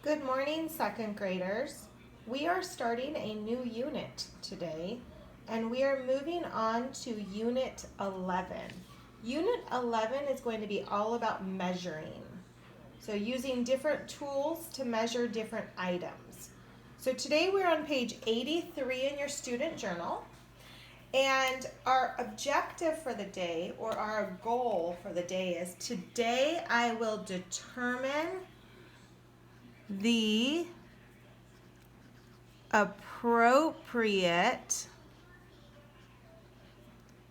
Good morning, second graders. We are starting a new unit today, and we are moving on to Unit 11. Unit 11 is going to be all about measuring. So using different tools to measure different items. So today we're on page 83 in your student journal. And our objective for the day, or our goal for the day, is today I will determine the appropriate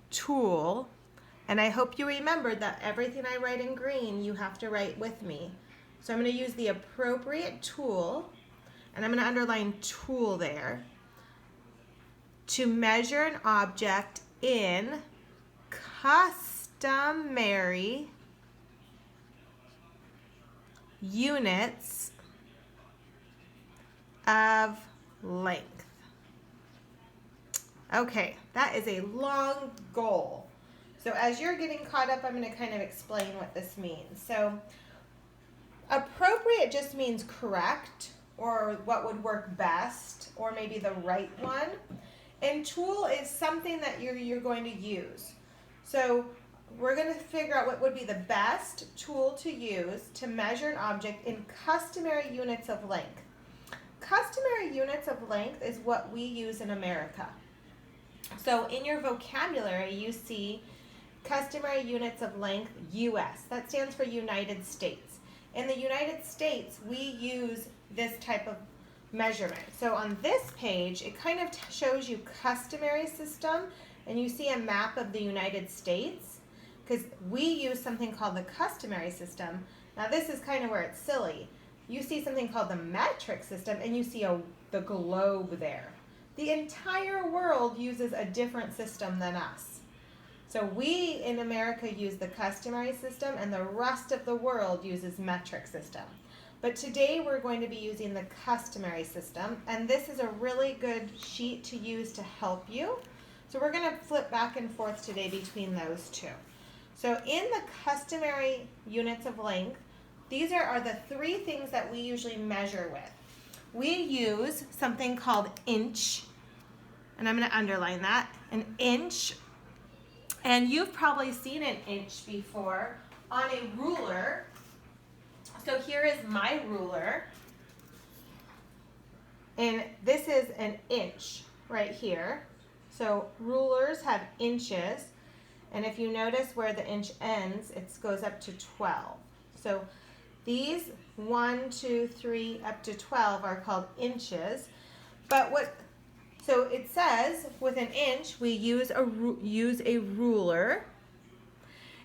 tool, and I hope you remembered that everything I write in green you have to write with me. So I'm going to use the appropriate tool, and I'm going to underline tool there, to measure an object in customary units of length. Okay, that is a long goal. So as you're getting caught up, I'm going to kind of explain what this means. So appropriate just means correct, or what would work best, or maybe the right one. And tool is something that you're going to use. So we're going to figure out what would be the best tool to use to measure an object in customary units of length. Customary units of length is what we use in America. So in your vocabulary, you see customary units of length, US. That stands for United States. In the United States, we use this type of measurement. So on this page, it kind of shows you customary system, and you see a map of the United States, because we use something called the customary system. Now this is kind of where it's silly. You see something called the metric system, and you see the globe there. The entire world uses a different system than us. So we in America use the customary system, and the rest of the world uses metric system. But today we're going to be using the customary system, and this is a really good sheet to use to help you. So we're going to flip back and forth today between those two. So in the customary units of length, these are the three things that we usually measure with. We use something called inch, and I'm going to underline that, an inch. And you've probably seen an inch before on a ruler. So here is my ruler, and this is an inch right here. So rulers have inches, and if you notice where the inch ends, it goes up to 12. So these 1, 2, 3, up to 12 are called inches. So it says with an inch we use a ruler.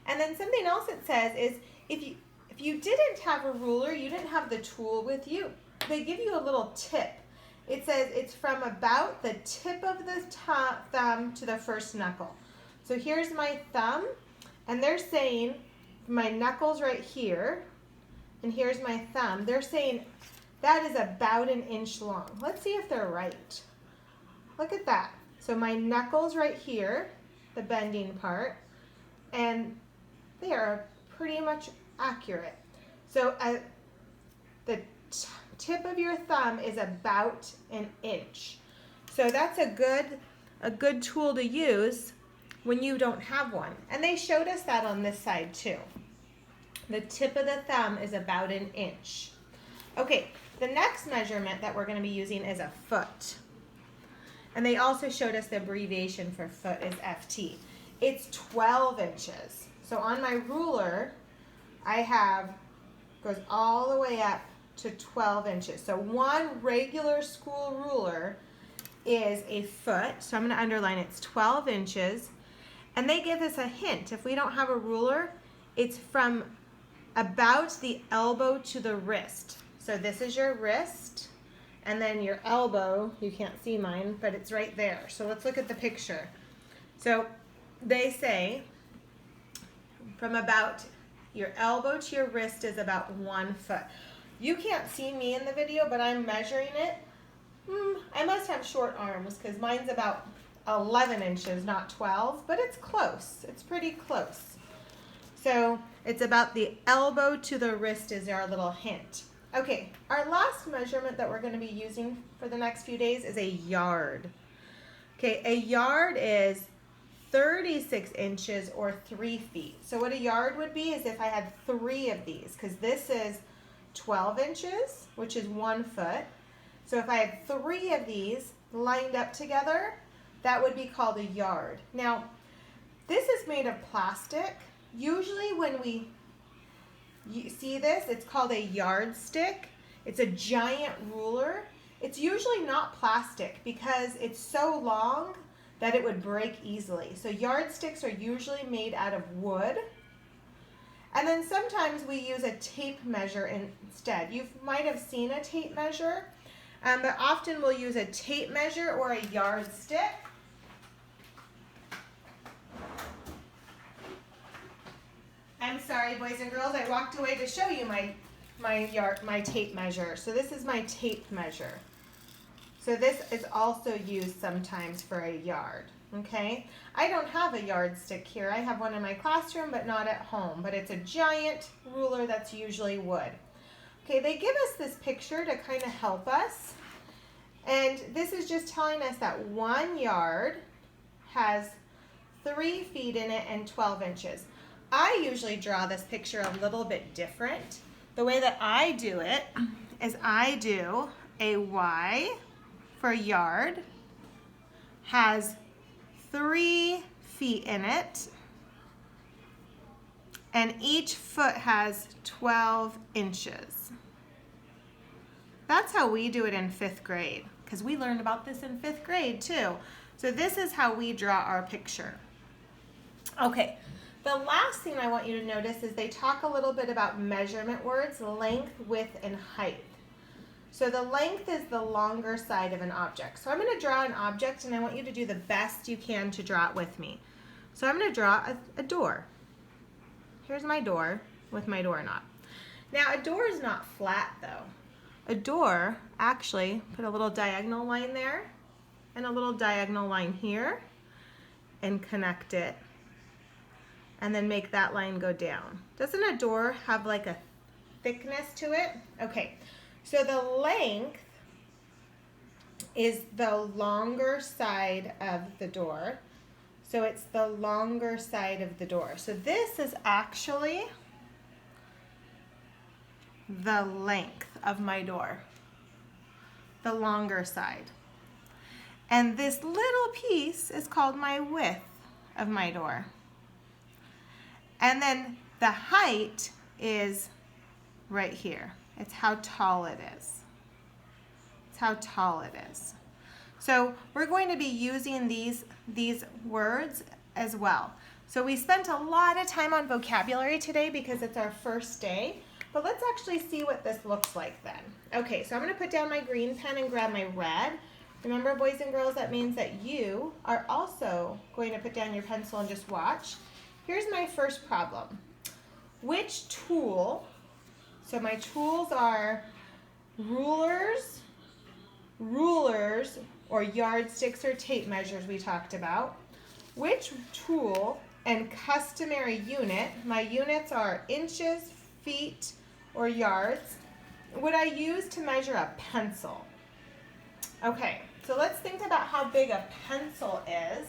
And then something else it says is if you didn't have a ruler, you didn't have the tool with you, they give you a little tip. It says it's from about the tip of the thumb to the first knuckle. So here's my thumb, and they're saying my knuckle's right here, and here's my thumb. They're saying that is about an inch long. Let's see if they're right. Look at that. So my knuckle's right here, the bending part, and they are pretty much accurate. So the tip of your thumb is about an inch. So that's a good tool to use when you don't have one. And they showed us that on this side too. The tip of the thumb is about an inch. Okay, the next measurement that we're going to be using is a foot. And they also showed us the abbreviation for foot is FT. It's 12 inches. So on my ruler, goes all the way up to 12 inches. So one regular school ruler is a foot. So I'm going to underline it's 12 inches. And they give us a hint. If we don't have a ruler, it's from about the elbow to the wrist. So this is your wrist, and then your elbow, you can't see mine, but it's right there. So let's look at the picture. So they say from about your elbow to your wrist is about 1 foot. You can't see me in the video, but I'm measuring it. I must have short arms because mine's about 11 inches, not 12, but it's close. It's pretty close. So it's about the elbow to the wrist is our little hint. Okay, our last measurement that we're going to be using for the next few days is a yard. Okay, a yard is 36 inches or 3 feet. So what a yard would be is if I had 3 of these, because this is 12 inches, which is 1 foot. So if I had 3 of these lined up together, that would be called a yard. Now, this is made of plastic. Usually when you see this, it's called a yardstick. It's a giant ruler. It's usually not plastic because it's so long that it would break easily. So yardsticks are usually made out of wood. And then sometimes we use a tape measure instead. You might have seen a tape measure, but often we'll use a tape measure or a yardstick. I'm sorry, boys and girls, I walked away to show you my tape measure. So this is my tape measure. So this is also used sometimes for a yard, okay? I don't have a yardstick here. I have one in my classroom, but not at home. But it's a giant ruler that's usually wood. Okay, they give us this picture to kind of help us. And this is just telling us that 1 yard has 3 feet in it and 12 inches. I usually draw this picture a little bit different. The way that I do it is I do a Y for yard, has 3 feet in it, and each foot has 12 inches. That's how we do it in 5th grade, because we learned about this in 5th grade too. So this is how we draw our picture. Okay. The last thing I want you to notice is they talk a little bit about measurement words, length, width, and height. So the length is the longer side of an object. So I'm going to draw an object and I want you to do the best you can to draw it with me. So I'm going to draw a door. Here's my door with my doorknob. Now a door is not flat though. A door, actually, put a little diagonal line there and a little diagonal line here and connect it. And then make that line go down. Doesn't a door have like a thickness to it? Okay, so the length is the longer side of the door. So it's the longer side of the door. So this is actually the length of my door, the longer side. And this little piece is called my width of my door. And then the height is right here. It's how tall it is. It's how tall it is. So we're going to be using these words as well. So we spent a lot of time on vocabulary today because it's our first day. But let's actually see what this looks like then. Okay, so I'm going to put down my green pen and grab my red. Remember, boys and girls, that means that you are also going to put down your pencil and just watch. Here's my first problem. Which tool, so my tools are rulers, or yardsticks or tape measures we talked about. Which tool and customary unit, my units are inches, feet, or yards, would I use to measure a pencil? Okay, so let's think about how big a pencil is.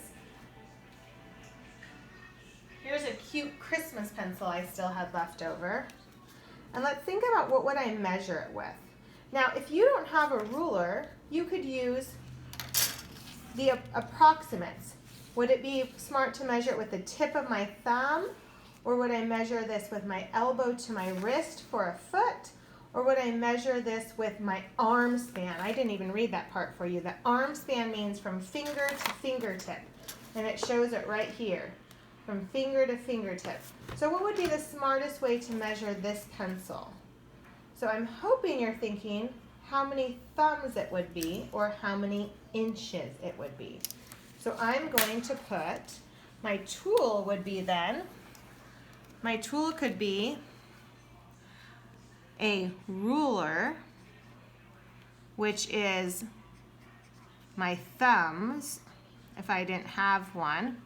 Here's a cute Christmas pencil I still had left over. And let's think about what would I measure it with. Now, if you don't have a ruler, you could use the approximates. Would it be smart to measure it with the tip of my thumb? Or would I measure this with my elbow to my wrist for a foot? Or would I measure this with my arm span? I didn't even read that part for you. The arm span means from finger to fingertip. And it shows it right here. From finger to fingertip. So what would be the smartest way to measure this pencil? So I'm hoping you're thinking how many thumbs it would be or how many inches it would be. So I'm going to put, my tool would be then, my tool could be a ruler, which is my thumbs, if I didn't have one.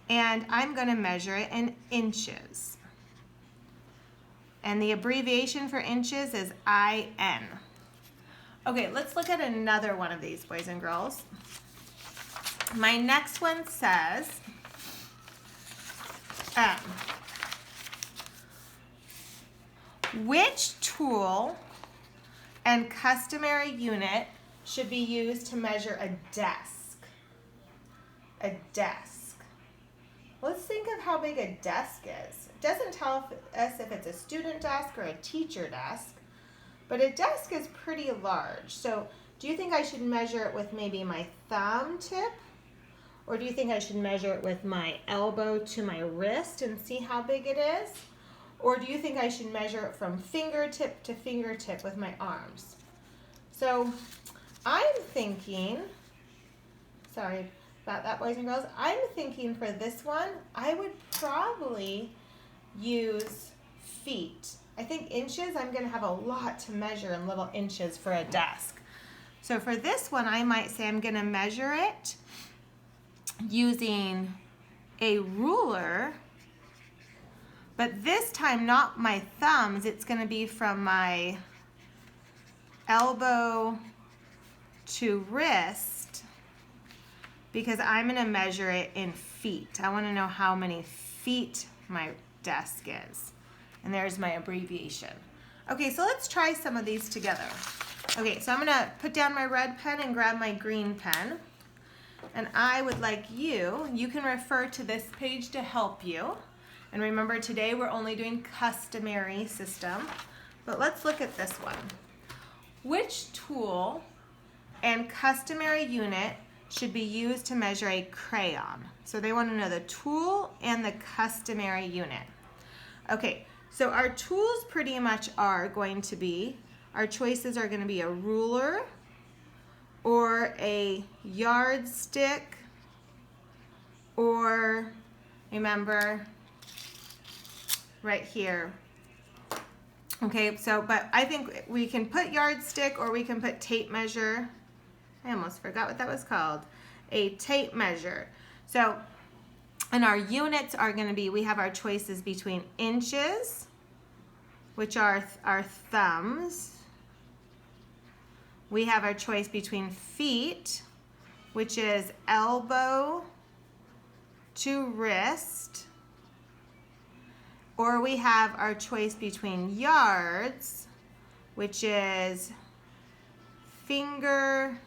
And I'm going to measure it in inches. And the abbreviation for inches is IN. Okay, let's look at another one of these, boys and girls. My next one says, which tool and customary unit should be used to measure a desk? A desk. Let's think of how big a desk is. It doesn't tell us if it's a student desk or a teacher desk, but a desk is pretty large. So do you think I should measure it with maybe my thumb tip? Or do you think I should measure it with my elbow to my wrist and see how big it is? Or do you think I should measure it from fingertip to fingertip with my arms? So I'm thinking, sorry about that, boys and girls, I'm thinking for this one, I would probably use feet. I think inches, I'm going to have a lot to measure in little inches for a desk. So for this one, I might say I'm going to measure it using a ruler, but this time not my thumbs. It's going to be from my elbow to wrist, because I'm going to measure it in feet. I want to know how many feet my desk is. And there's my abbreviation. Okay, so let's try some of these together. Okay, so I'm going to put down my red pen and grab my green pen. And I would like you can refer to this page to help you. And remember, today we're only doing customary system. But let's look at this one. Which tool and customary unit should be used to measure a crayon? So they want to know the tool and the customary unit. Okay, so our tools pretty much are going to be, our choices are going to be a ruler or a yardstick, or remember right here. Okay, so but I think we can put yardstick or we can put tape measure. I almost forgot what that was called. A tape measure. So, and our units are going to be, we have our choices between inches, which are our thumbs. We have our choice between feet, which is elbow to wrist. Or we have our choice between yards, which is fingertip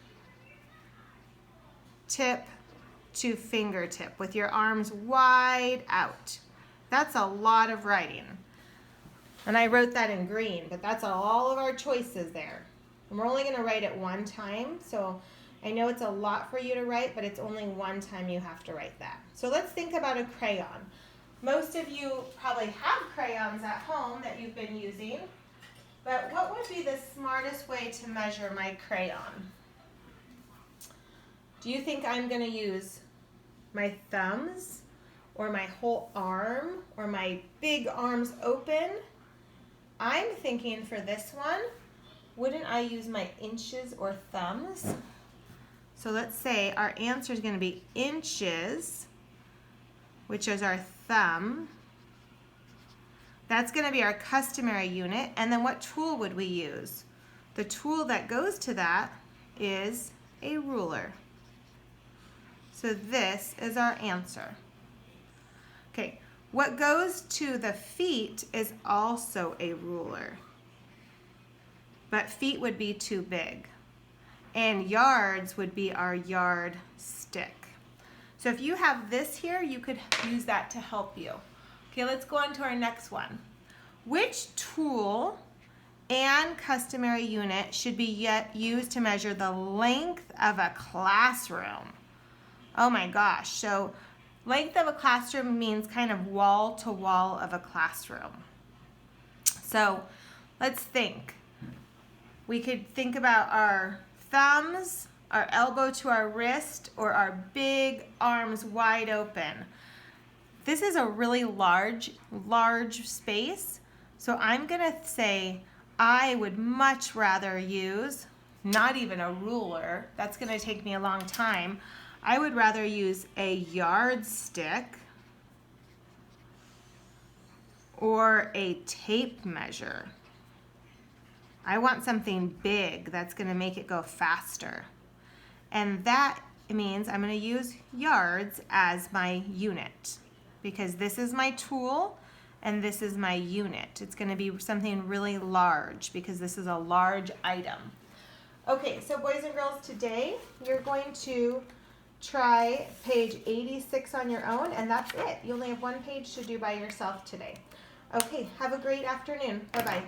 to fingertip with your arms wide out. That's a lot of writing. And I wrote that in green, but that's all of our choices there. And we're only going to write it one time, so I know it's a lot for you to write, but it's only one time you have to write that. So let's think about a crayon. Most of you probably have crayons at home that you've been using, but what would be the smartest way to measure my crayon? Do you think I'm going to use my thumbs or my whole arm or my big arms open? I'm thinking for this one, wouldn't I use my inches or thumbs? So let's say our answer is going to be inches, which is our thumb. That's going to be our customary unit. And then what tool would we use? The tool that goes to that is a ruler. So this is our answer. Okay, what goes to the feet is also a ruler. But feet would be too big. And yards would be our yard stick. So if you have this here, you could use that to help you. Okay, let's go on to our next one. Which tool and customary unit should be used to measure the length of a classroom? Oh my gosh, so length of a classroom means kind of wall to wall of a classroom. So let's think. We could think about our thumbs, our elbow to our wrist, or our big arms wide open. This is a really large space. So I'm going to say I would much rather use, not even a ruler, that's going to take me a long time. I would rather use a yardstick or a tape measure. I want something big that's going to make it go faster. And that means I'm going to use yards as my unit because this is my tool and this is my unit. It's going to be something really large because this is a large item. Okay, so boys and girls, today you're going to try page 86 on your own, and that's it. You only have one page to do by yourself today. Okay, have a great afternoon. Bye-bye.